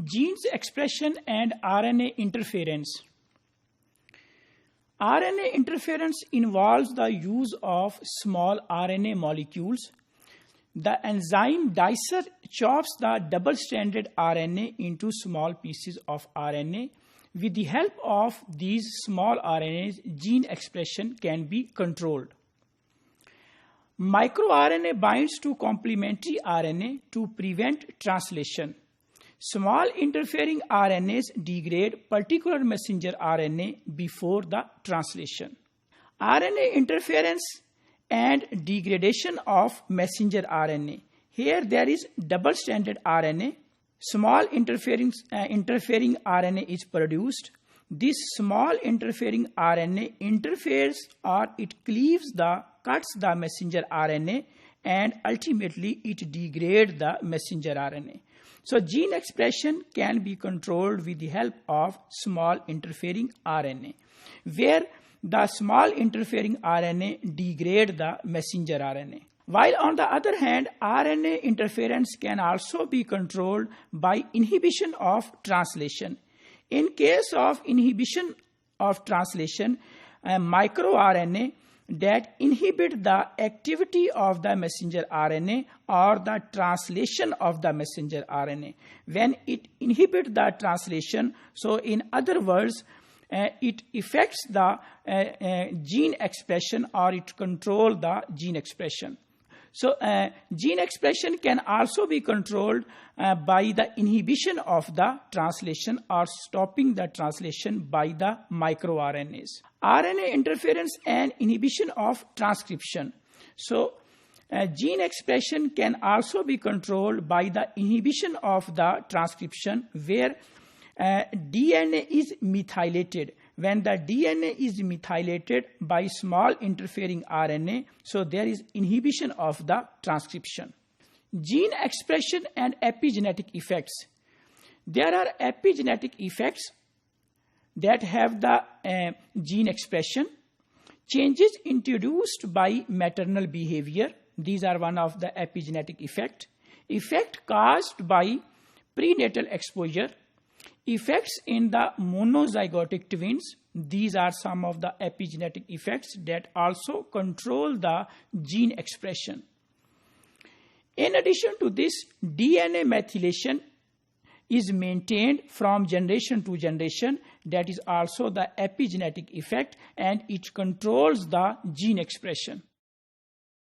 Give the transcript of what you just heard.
Genes expression and RNA interference. RNA interference involves the use of small RNA molecules. The enzyme dicer chops the double-stranded RNA into small pieces of RNA. With the help of these small RNAs, gene expression can be controlled. MicroRNA binds to complementary RNA to prevent translation. Small interfering RNAs degrade particular messenger RNA before the translation. RNA interference and degradation of messenger RNA. Here there is double-stranded RNA. Small interfering RNA is produced. This small interfering RNA interferes or it cuts the messenger RNA, and ultimately it degrades the messenger RNA. So gene expression can be controlled with the help of small interfering RNA, where the small interfering RNA degrade the messenger RNA. While on the other hand, RNA interference can also be controlled by inhibition of translation. In case of inhibition of translation, a microRNA that inhibit the activity of the messenger RNA or the translation of the messenger RNA. When it inhibits the translation, so in other words, it affects the gene expression or it controls the gene expression. So gene expression can also be controlled by the inhibition of the translation or stopping the translation by the microRNAs. RNA interference and inhibition of transcription. So gene expression can also be controlled by the inhibition of the transcription, where DNA is methylated. When the DNA is methylated by small interfering RNA, so there is inhibition of the transcription. Gene expression and epigenetic effects. There are epigenetic effects that have the gene expression. Changes introduced by maternal behavior. These are one of the epigenetic effects. Effect caused by prenatal exposure. Effects in the monozygotic twins. These are some of the epigenetic effects that also control the gene expression. In addition to this, DNA methylation is maintained from generation to generation. That is also the epigenetic effect, and it controls the gene expression.